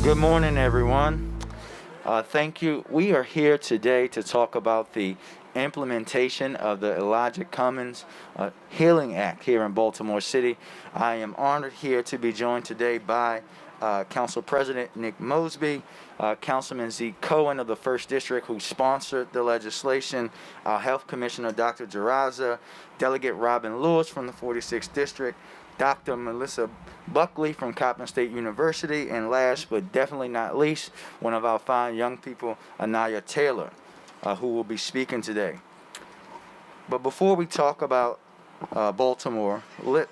Good morning, everyone. Thank you. We are here today to talk about the implementation of the Elijah Cummings Healing Act here in Baltimore City. I am honored here to be joined today by Council President Nick Mosby, Councilman Zeke Cohen of the 1st District, who sponsored the legislation, our Health Commissioner Dr. Jaraza, Delegate Robin Lewis from the 46th District, Dr. Melissa Buckley from Coppin State University, and last but definitely not least, one of our fine young people, Anaya Taylor, who will be speaking today. But before we talk about Baltimore, let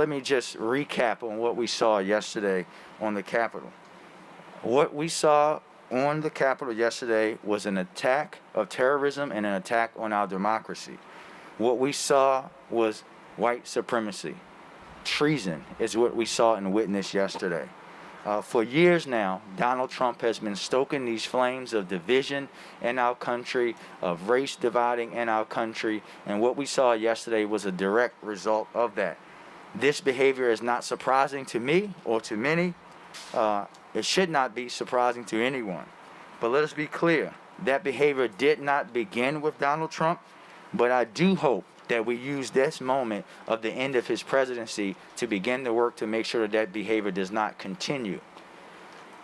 me just recap on what we saw yesterday on the Capitol. What we saw on the Capitol yesterday was an attack of terrorism and an attack on our democracy. What we saw was white supremacy. Treason is what we saw and witnessed yesterday. For years now, Donald Trump has been stoking these flames of division in our country, of race dividing in our country, and what we saw yesterday was a direct result of that. This behavior is not surprising to me or to many. It should not be surprising to anyone. But let us be clear, that behavior did not begin with Donald Trump, but I do hope that we use this moment of the end of his presidency to begin the work to make sure that behavior does not continue.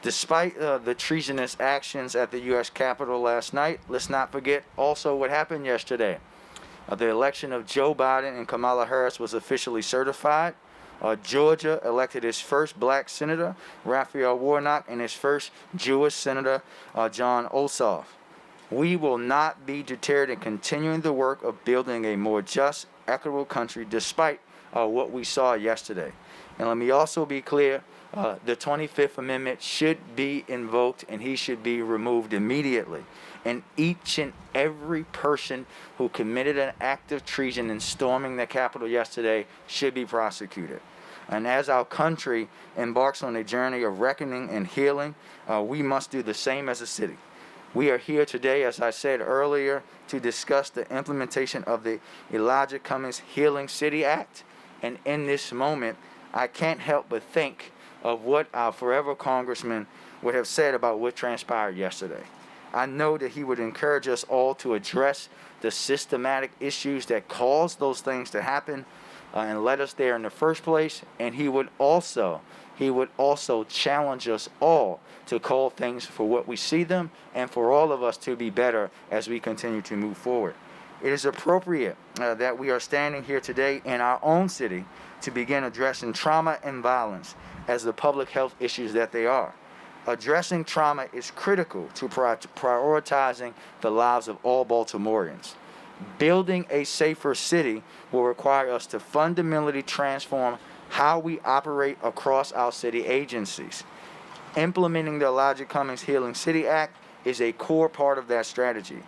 Despite the treasonous actions at the U.S. Capitol last night, let's not forget also what happened yesterday. The election of Joe Biden and Kamala Harris was officially certified. Georgia elected its first black senator, Raphael Warnock, and its first Jewish senator, John Ossoff. We will not be deterred in continuing the work of building a more just, equitable country despite what we saw yesterday. And let me also be clear, the 25th Amendment should be invoked and he should be removed immediately. And each and every person who committed an act of treason in storming the Capitol yesterday should be prosecuted. And as our country embarks on a journey of reckoning and healing, we must do the same as a city. We are here today, as I said earlier, to discuss the implementation of the Elijah Cummings Healing City Act. And in this moment, I can't help but think of what our forever congressman would have said about what transpired yesterday. I know that he would encourage us all to address the systematic issues that caused those things to happen and led us there in the first place. And he would also challenge us all to call things for what we see them and for all of us to be better as we continue to move forward. It is appropriate that we are standing here today in our own city to begin addressing trauma and violence as the public health issues that they are. Addressing trauma is critical to prioritizing the lives of all Baltimoreans. Building a safer city will require us to fundamentally transform how we operate across our city agencies. Implementing the Elijah Cummings Healing City Act is a core part of that strategy.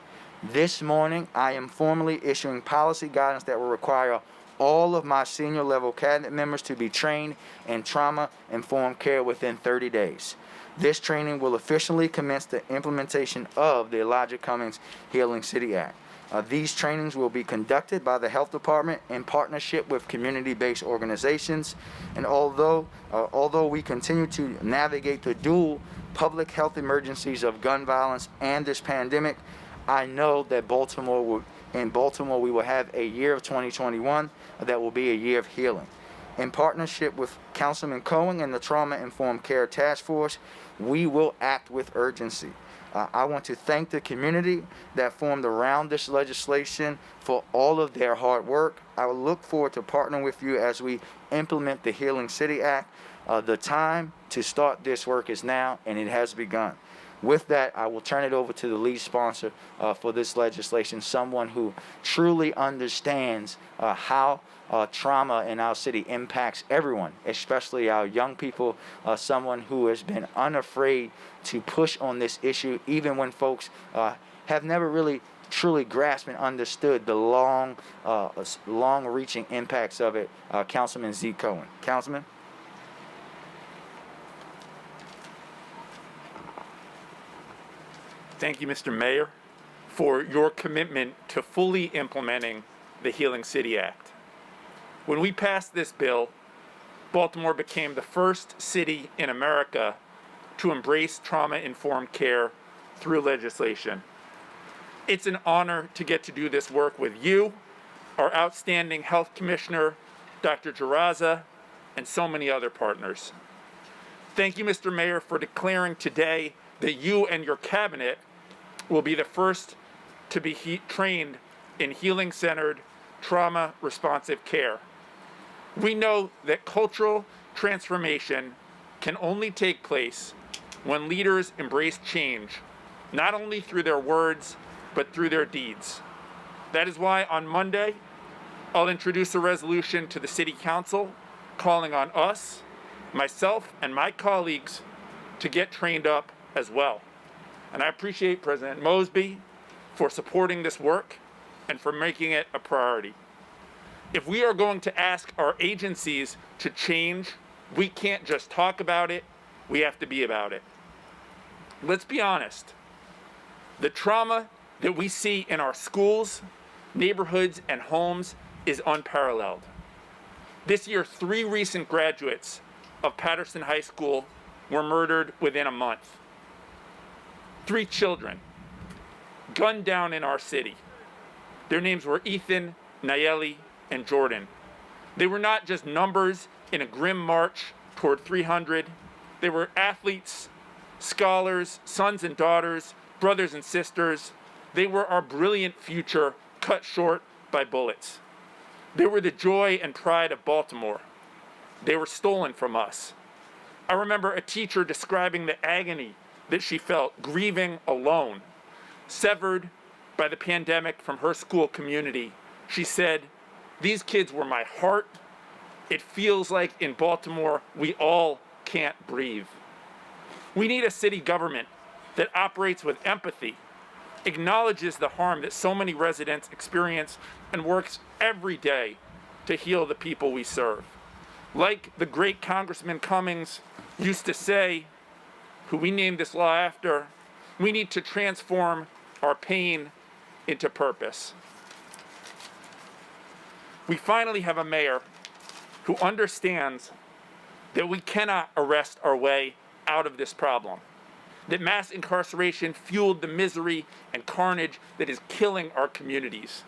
This morning, I am formally issuing policy guidance that will require all of my senior level cabinet members to be trained in trauma-informed care within 30 days. This training will officially commence the implementation of the Elijah Cummings Healing City Act. These trainings will be conducted by the Health Department in partnership with community-based organizations. And although we continue to navigate the dual public health emergencies of gun violence and this pandemic, I know that in Baltimore we will have a year of 2021 that will be a year of healing. In partnership with Councilman Cohen and the Trauma-Informed Care Task Force, we will act with urgency. I want to thank the community that formed around this legislation for all of their hard work. I will look forward to partnering with you as we implement the Healing City Act. The time to start this work is now, and it has begun. With that, I will turn it over to the lead sponsor for this legislation, someone who truly understands how trauma in our city impacts everyone, especially our young people, someone who has been unafraid to push on this issue, even when folks have never really truly grasped and understood the long-reaching impacts of it. Councilman Zeke Cohen. Councilman? Thank you, Mr. Mayor, for your commitment to fully implementing the Healing City Act. When we passed this bill, Baltimore became the first city in America to embrace trauma-informed care through legislation. It's an honor to get to do this work with you, our outstanding health commissioner, Dr. Jaraza, and so many other partners. Thank you, Mr. Mayor, for declaring today that you and your cabinet will be the first to be trained in healing-centered, trauma-responsive care. We know that cultural transformation can only take place when leaders embrace change, not only through their words, but through their deeds. That is why on Monday, I'll introduce a resolution to the City Council calling on us, myself, and my colleagues to get trained up as well. And I appreciate President Mosby for supporting this work and for making it a priority. If we are going to ask our agencies to change, we can't just talk about it, we have to be about it. Let's be honest. The trauma that we see in our schools, neighborhoods, and homes is unparalleled. This year, 3 recent graduates of Patterson High School were murdered within a month. 3 children gunned down in our city. Their names were Ethan, Nayeli, and Jordan. They were not just numbers in a grim march toward 300. They were athletes, scholars, sons and daughters, brothers and sisters. They were our brilliant future cut short by bullets. They were the joy and pride of Baltimore. They were stolen from us. I remember a teacher describing the agony that she felt grieving alone, severed by the pandemic from her school community. She said, "These kids were my heart. It feels like in Baltimore we all can't breathe." We need a city government that operates with empathy, acknowledges the harm that so many residents experience, and works every day to heal the people we serve. Like the great Congressman Cummings used to say, who we named this law after, we need to transform our pain into purpose. We finally have a mayor who understands that we cannot arrest our way out of this problem, that mass incarceration fueled the misery and carnage that is killing our communities.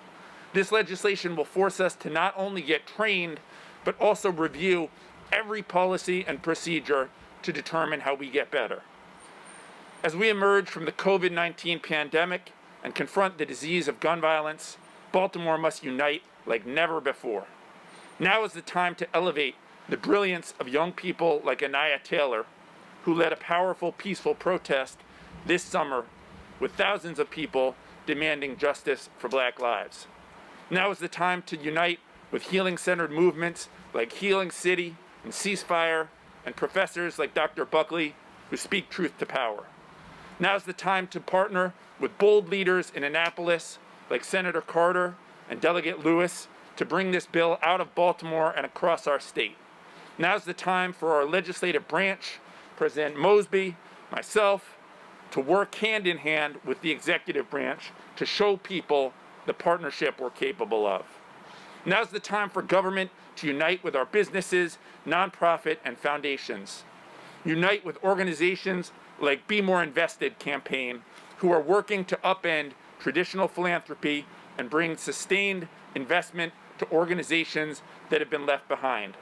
This legislation will force us to not only get trained, but also review every policy and procedure to determine how we get better. As we emerge from the COVID-19 pandemic and confront the disease of gun violence, Baltimore must unite like never before. Now is the time to elevate the brilliance of young people like Aniyah Taylor, who led a powerful, peaceful protest this summer with thousands of people demanding justice for Black lives. Now is the time to unite with healing-centered movements like Healing City and Ceasefire, and professors like Dr. Buckley who speak truth to power. Now is the time to partner with bold leaders in Annapolis like Senator Carter and Delegate Lewis to bring this bill out of Baltimore and across our state. Now is the time for our legislative branch, President Mosby, myself, to work hand in hand with the executive branch to show people the partnership we're capable of. Now's the time for government to unite with our businesses, nonprofit, and foundations. Unite with organizations like Be More Invested campaign, who are working to upend traditional philanthropy and bring sustained investment to organizations that have been left behind.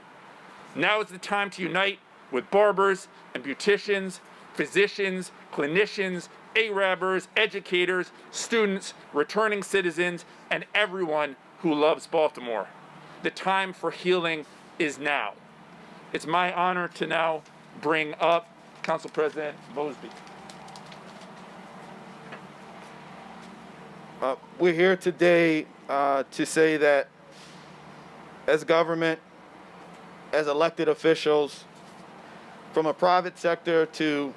Now is the time to unite with barbers and beauticians, physicians, clinicians, Arabbers, educators, students, returning citizens, and everyone who loves Baltimore. The time for healing is now. It's my honor to now bring up Council President Mosby. We're here today to say that as government, as elected officials, from a private sector to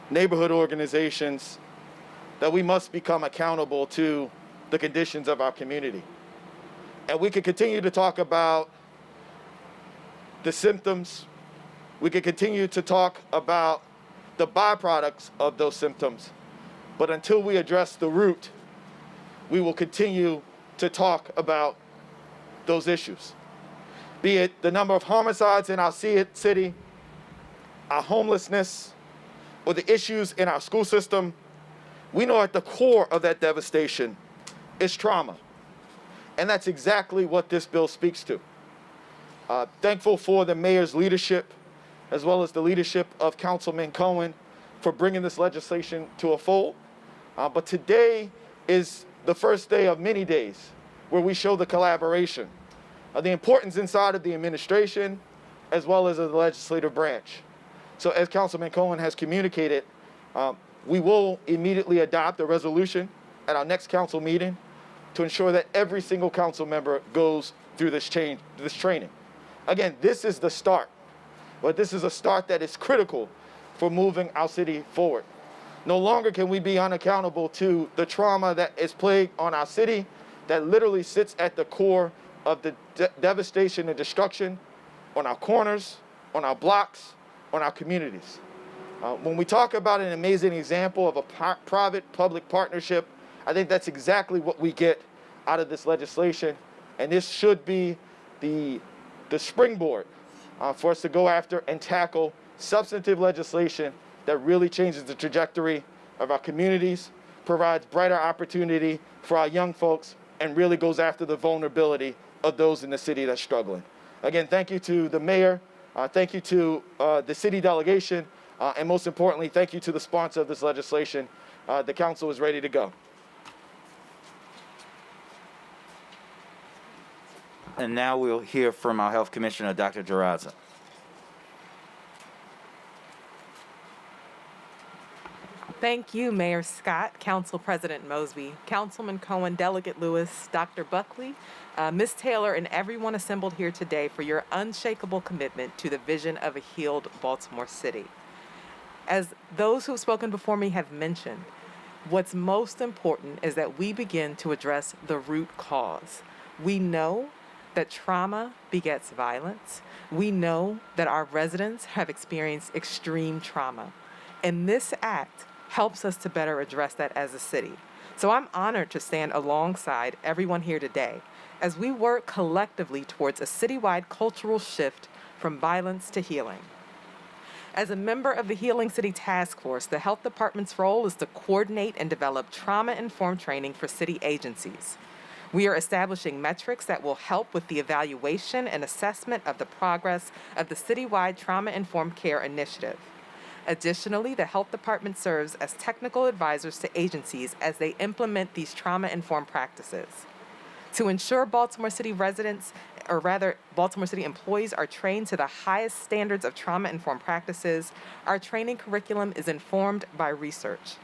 neighborhood organizations, that we must become accountable to the conditions of our community. And we can continue to talk about the symptoms. We can continue to talk about the byproducts of those symptoms. But until we address the root, we will continue to talk about those issues. Be it the number of homicides in our city, our homelessness, or the issues in our school system, we know at the core of that devastation is trauma. And that's exactly what this bill speaks to. Thankful for the mayor's leadership, as well as the leadership of Councilman Cohen for bringing this legislation to a fold. But today is the first day of many days where we show the collaboration, the importance inside of the administration, as well as of the legislative branch. So as Councilman Cohen has communicated, we will immediately adopt a resolution at our next council meeting to ensure that every single council member goes through this training. Again, this is the start, but this is a start that is critical for moving our city forward. No longer can we be unaccountable to the trauma that is plagued on our city, that literally sits at the core of the devastation and destruction on our corners, on our blocks, on our communities. When we talk about an amazing example of a private-public partnership, I think that's exactly what we get out of this legislation, and this should be the springboard for us to go after and tackle substantive legislation that really changes the trajectory of our communities, provides brighter opportunity for our young folks, and really goes after the vulnerability of those in the city that's struggling. Again, thank you to the mayor, thank you to the city delegation, and most importantly, thank you to the sponsor of this legislation. The council is ready to go. And now we'll hear from our Health Commissioner, Dr. Jaraza. Thank you, Mayor Scott, Council President Mosby, Councilman Cohen, Delegate Lewis, Dr. Buckley, Ms. Taylor, and everyone assembled here today for your unshakable commitment to the vision of a healed Baltimore City. As those who've spoken before me have mentioned, what's most important is that we begin to address the root cause. We know that trauma begets violence. We know that our residents have experienced extreme trauma. And this act helps us to better address that as a city. So I'm honored to stand alongside everyone here today as we work collectively towards a citywide cultural shift from violence to healing. As a member of the Healing City Task Force, the Health Department's role is to coordinate and develop trauma-informed training for city agencies. We are establishing metrics that will help with the evaluation and assessment of the progress of the citywide Trauma-Informed Care Initiative. Additionally, the Health Department serves as technical advisors to agencies as they implement these trauma-informed practices. To ensure Baltimore City residents, or rather Baltimore City employees, are trained to the highest standards of trauma-informed practices, our training curriculum is informed by research.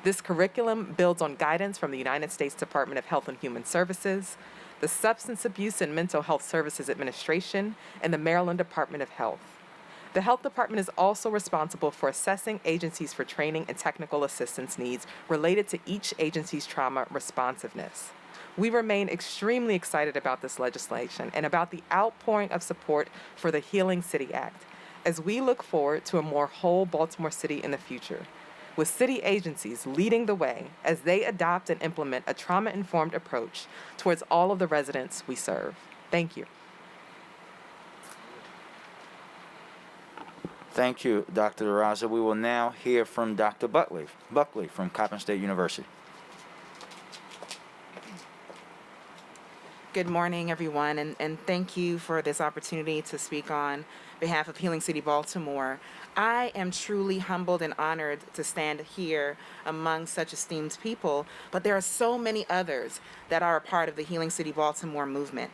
This curriculum builds on guidance from the United States Department of Health and Human Services, the Substance Abuse and Mental Health Services Administration, and the Maryland Department of Health. The Health Department is also responsible for assessing agencies for training and technical assistance needs related to each agency's trauma responsiveness. We remain extremely excited about this legislation and about the outpouring of support for the Healing City Act as we look forward to a more whole Baltimore City in the future, with city agencies leading the way as they adopt and implement a trauma-informed approach towards all of the residents we serve. Thank you. Thank you, Dr. Jaraza. We will now hear from Dr. Buckley from Coppin State University. Good morning, everyone, and thank you for this opportunity to speak on behalf of Healing City Baltimore. I am truly humbled and honored to stand here among such esteemed people, but there are so many others that are a part of the Healing City Baltimore movement.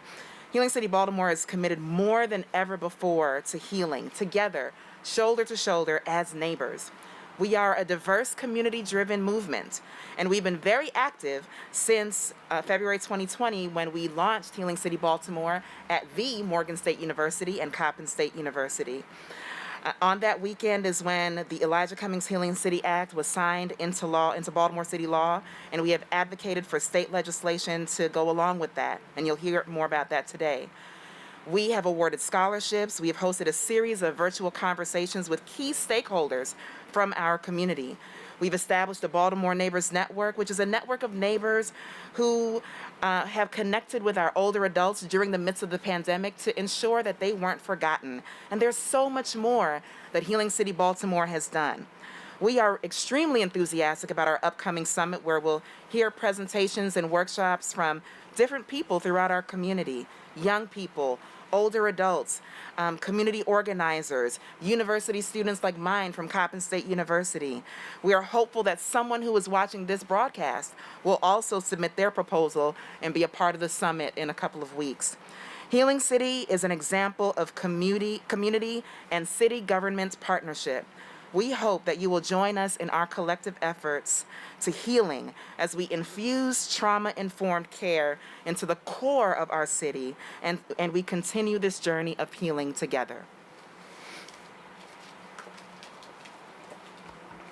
Healing City Baltimore is committed more than ever before to healing, together, shoulder to shoulder as neighbors. We are a diverse, community-driven movement, and we've been very active since February 2020 when we launched Healing City Baltimore at the Morgan State University and Coppin State University. On that weekend is when the Elijah Cummings Healing City Act was signed into law, into Baltimore City law, and we have advocated for state legislation to go along with that, and you'll hear more about that today. We have awarded scholarships. We have hosted a series of virtual conversations with key stakeholders from our community. We've established the Baltimore Neighbors Network, which is a network of neighbors who have connected with our older adults during the midst of the pandemic to ensure that they weren't forgotten. And there's so much more that Healing City Baltimore has done. We are extremely enthusiastic about our upcoming summit, where we'll hear presentations and workshops from different people throughout our community, young people, older adults, community organizers, university students like mine from Coppin State University. We are hopeful that someone who is watching this broadcast will also submit their proposal and be a part of the summit in a couple of weeks. Healing City is an example of community and city government's partnership. We hope that you will join us in our collective efforts to healing as we infuse trauma-informed care into the core of our city, and we continue this journey of healing together.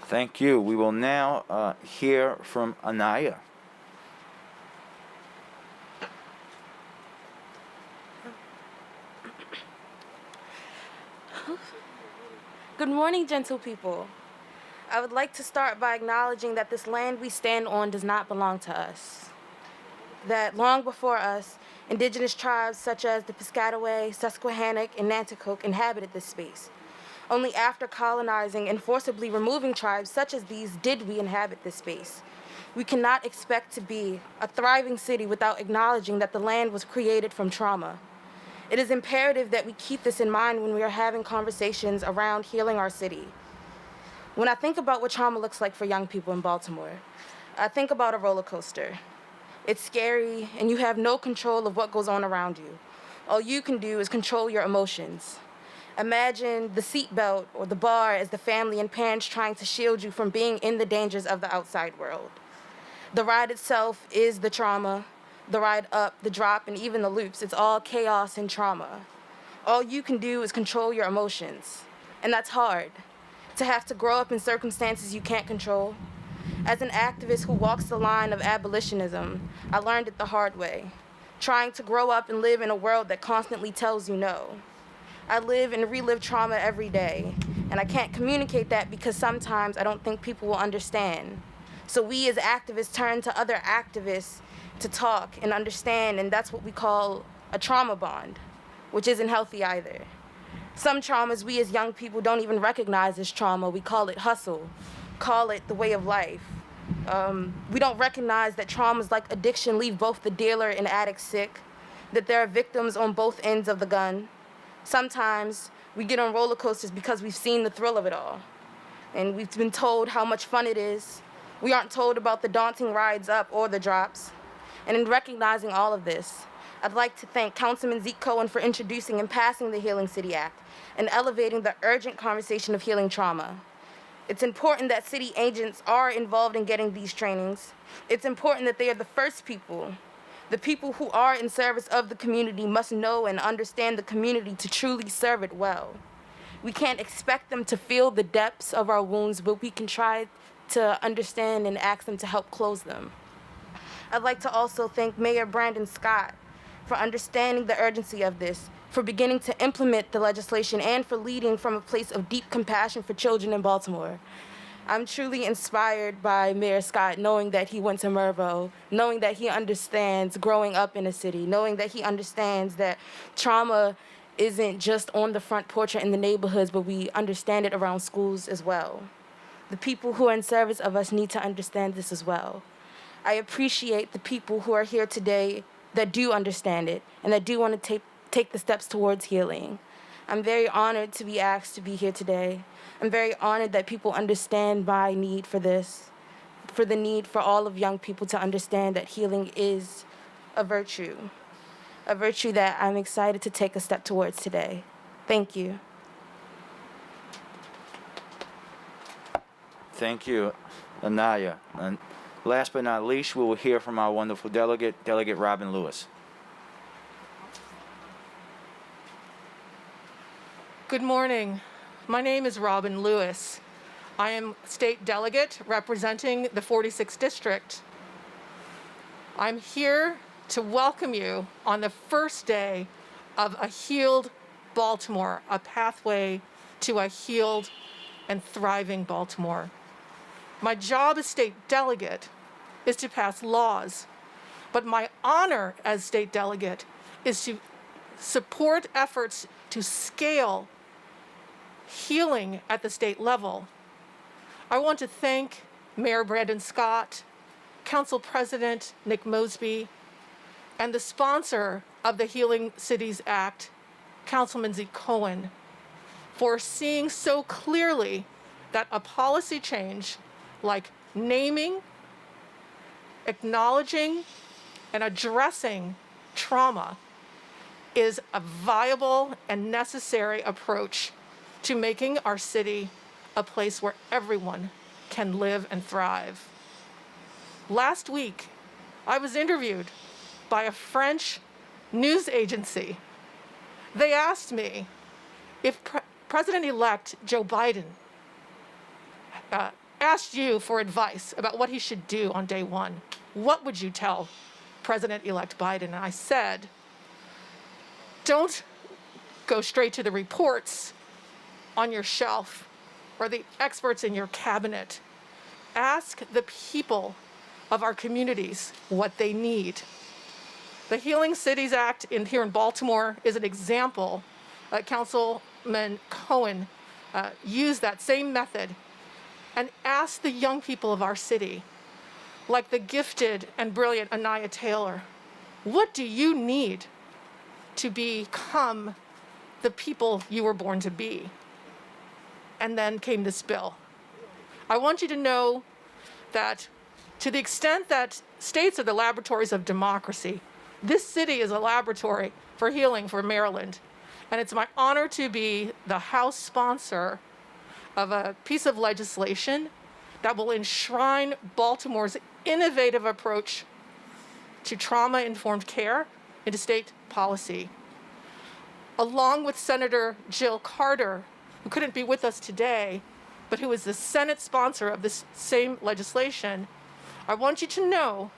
Thank you. We will now hear from Eliah. Good morning, gentle people. I would like to start by acknowledging that this land we stand on does not belong to us. That long before us, indigenous tribes such as the Piscataway, Susquehannock, and Nanticoke inhabited this space. Only after colonizing and forcibly removing tribes such as these did we inhabit this space. We cannot expect to be a thriving city without acknowledging that the land was created from trauma. It is imperative that we keep this in mind when we are having conversations around healing our city. When I think about what trauma looks like for young people in Baltimore, I think about a roller coaster. It's scary, and you have no control of what goes on around you. All you can do is control your emotions. Imagine the seatbelt or the bar as the family and parents trying to shield you from being in the dangers of the outside world. The ride itself is the trauma. The ride up, the drop, and even the loops. It's all chaos and trauma. All you can do is control your emotions. And that's hard. To have to grow up in circumstances you can't control. As an activist who walks the line of abolitionism, I learned it the hard way. Trying to grow up and live in a world that constantly tells you no. I live and relive trauma every day. And I can't communicate that because sometimes I don't think people will understand. So we as activists turn to other activists to talk and understand, and that's what we call a trauma bond, which isn't healthy either. Some traumas we as young people don't even recognize as trauma. We call it hustle, call it the way of life. We don't recognize that traumas like addiction leave both the dealer and addict sick, that there are victims on both ends of the gun. Sometimes we get on roller coasters because we've seen the thrill of it all, and we've been told how much fun it is. We aren't told about the daunting rides up or the drops. And in recognizing all of this, I'd like to thank Councilman Zeke Cohen for introducing and passing the Healing City Act and elevating the urgent conversation of healing trauma. It's important that city agents are involved in getting these trainings. It's important that they are the first people. The people who are in service of the community must know and understand the community to truly serve it well. We can't expect them to feel the depths of our wounds, but we can try to understand and ask them to help close them. I'd like to also thank Mayor Brandon Scott for understanding the urgency of this, for beginning to implement the legislation, and for leading from a place of deep compassion for children in Baltimore. I'm truly inspired by Mayor Scott, knowing that he went to Mervo, knowing that he understands growing up in a city, knowing that he understands that trauma isn't just on the front porch or in the neighborhoods, but we understand it around schools as well. The people who are in service of us need to understand this as well. I appreciate the people who are here today that do understand it and that do want to take the steps towards healing. I'm very honored to be asked to be here today. I'm very honored that people understand my need for this, for the need for all of young people to understand that healing is a virtue that I'm excited to take a step towards today. Thank you. Thank you, Eliah. And last but not least, we will hear from our wonderful delegate, Delegate Robin Lewis. Good morning. My name is Robin Lewis. I am state delegate representing the 46th District. I'm here to welcome you on the first day of a healed Baltimore, a pathway to a healed and thriving Baltimore. My job as state delegate is to pass laws, but my honor as state delegate is to support efforts to scale healing at the state level. I want to thank Mayor Brandon Scott, Council President Nick Mosby, and the sponsor of the Healing Cities Act, Councilman Zeke Cohen, for seeing so clearly that a policy change like naming, acknowledging, and addressing trauma is a viable and necessary approach to making our city a place where everyone can live and thrive. Last week, I was interviewed by a French news agency. They asked me if President-elect Joe Biden asked you for advice about what he should do on day one, what would you tell President-elect Biden? And I said, don't go straight to the reports on your shelf or the experts in your cabinet. Ask the people of our communities what they need. The Healing Cities Act here in Baltimore is an example. Councilman Cohen used that same method and asked the young people of our city, like the gifted and brilliant Anaya Taylor, what do you need to become the people you were born to be? And then came this bill. I want you to know that to the extent that states are the laboratories of democracy, this city is a laboratory for healing for Maryland. And it's my honor to be the House sponsor of a piece of legislation that will enshrine Baltimore's innovative approach to trauma-informed care into state policy. Along with Senator Jill Carter, who couldn't be with us today, but who is the Senate sponsor of this same legislation, I want you to know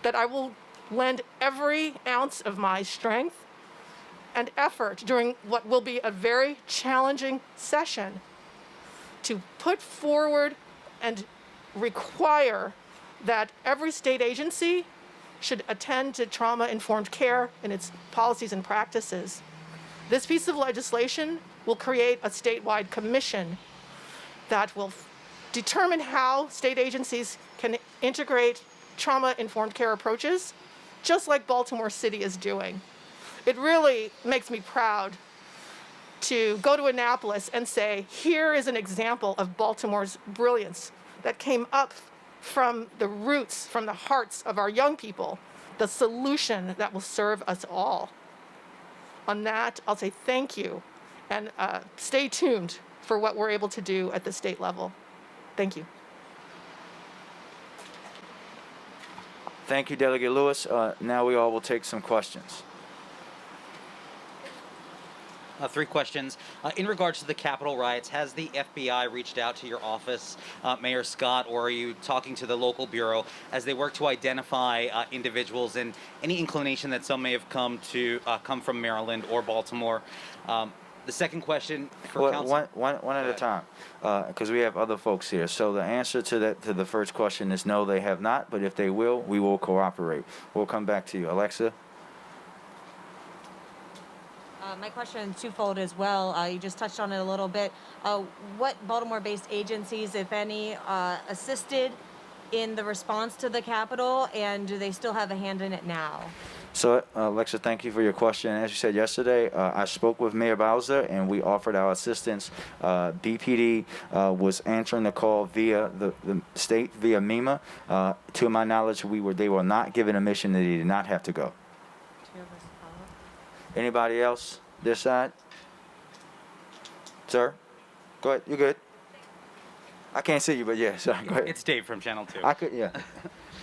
that I will lend every ounce of my strength and effort during what will be a very challenging session to put forward and require that every state agency should attend to trauma-informed care in its policies and practices. This piece of legislation will create a statewide commission that will determine how state agencies can integrate trauma-informed care approaches, just like Baltimore City is doing. It really makes me proud to go to Annapolis and say, here is an example of Baltimore's brilliance that came up from the roots, from the hearts of our young people, the solution that will serve us all. On that, I'll say thank you, and stay tuned for what we're able to do at the state level. Thank you. Thank you, Delegate Lewis. Now we all will take some questions. 3 questions. In regards to the Capitol riots, has the FBI reached out to your office, Mayor Scott, or are you talking to the local bureau as they work to identify individuals, and any inclination that some may have come from Maryland or Baltimore? The second question for council. One at a time, because we have other folks here. So the answer to the first question is no, they have not. But if they will, we will cooperate. We'll come back to you, Alexa. My question is twofold as well. You just touched on it a little bit. What Baltimore-based agencies, if any, assisted in the response to the Capitol, and do they still have a hand in it now? So, Alexa, thank you for your question. As you said yesterday, I spoke with Mayor Bowser, and we offered our assistance. BPD was answering the call via the state, via MEMA. To my knowledge, they were not given a mission that they did not have to go. Anybody else this side? Sir? Go ahead. You good? I can't see you, but yeah, sorry. Go ahead. It's Dave from Channel 2. I could, yeah.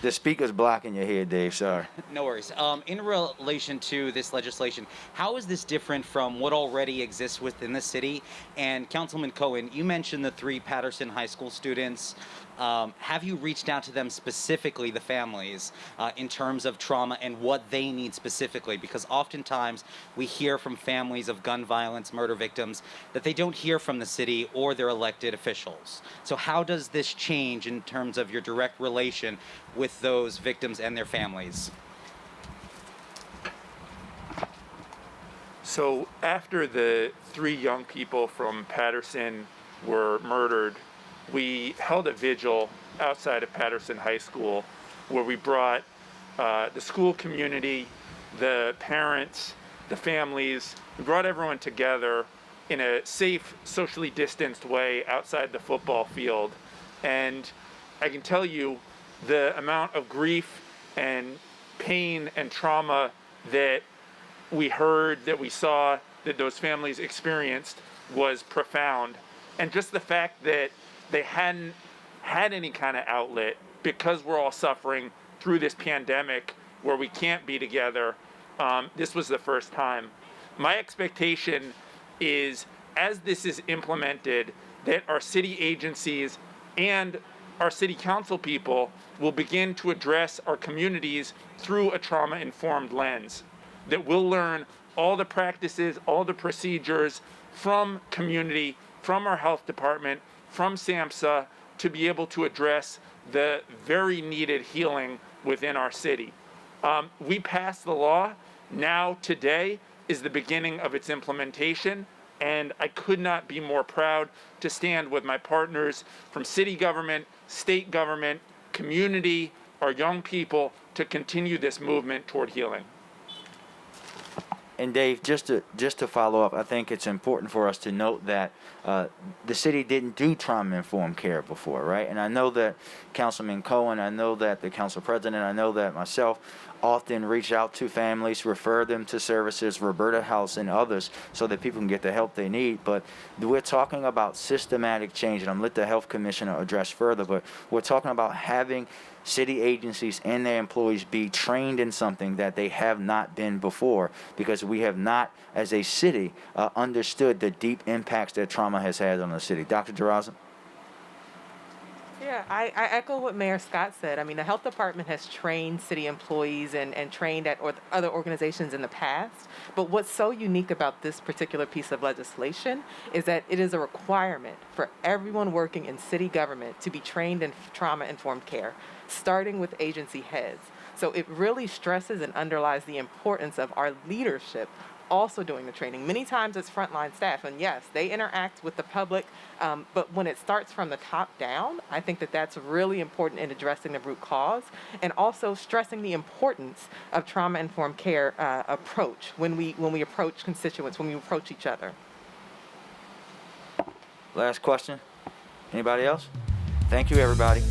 The speaker's blocking your head, Dave. Sorry. No worries. In relation to this legislation, how is this different from what already exists within the city? And Councilman Cohen, you mentioned the 3 Patterson High School students. Have you reached out to them specifically, the families, in terms of trauma and what they need specifically? Because oftentimes we hear from families of gun violence, murder victims, that they don't hear from the city or their elected officials. So how does this change in terms of your direct relation with those victims and their families? So after the 3 young people from Patterson were murdered we held a vigil outside of Patterson High School where we brought the school community, the parents, the families, we brought everyone together in a safe, socially distanced way outside the football field. And I can tell you the amount of grief and pain and trauma that we heard, that we saw, that those families experienced was profound. And just the fact that they hadn't had any kind of outlet because we're all suffering through this pandemic where we can't be together, this was the first time. My expectation is, as this is implemented, that our city agencies and our city council people will begin to address our communities through a trauma-informed lens, that we'll learn all the practices, all the procedures from community, from our health department, from SAMHSA, to be able to address the very needed healing within our city. We passed the law. Now, today is the beginning of its implementation, and I could not be more proud to stand with my partners from city government, state government, community, our young people, to continue this movement toward healing. And Dave, just to follow up, I think it's important for us to note that the city didn't do trauma-informed care before, right? And I know that Councilman Cohen, I know that the council president, I know that myself often reach out to families, refer them to services, Roberta House and others, so that people can get the help they need. But we're talking about systematic change, and I'm let the health commissioner address further, but we're talking about having city agencies and their employees be trained in something that they have not been before, because we have not, as a city, understood the deep impacts that trauma has had on the city. Dr. Jaraza? Yeah, I echo what Mayor Scott said. I mean, the health department has trained city employees and trained at other organizations in the past. But what's so unique about this particular piece of legislation is that it is a requirement for everyone working in city government to be trained in trauma-informed care, starting with agency heads. So it really stresses and underlies the importance of our leadership also doing the training. Many times it's frontline staff, and yes, they interact with the public, but when it starts from the top down, I think that that's really important in addressing the root cause, and also stressing the importance of trauma-informed care approach when we approach constituents, when we approach each other. Last question. Anybody else? Thank you, everybody.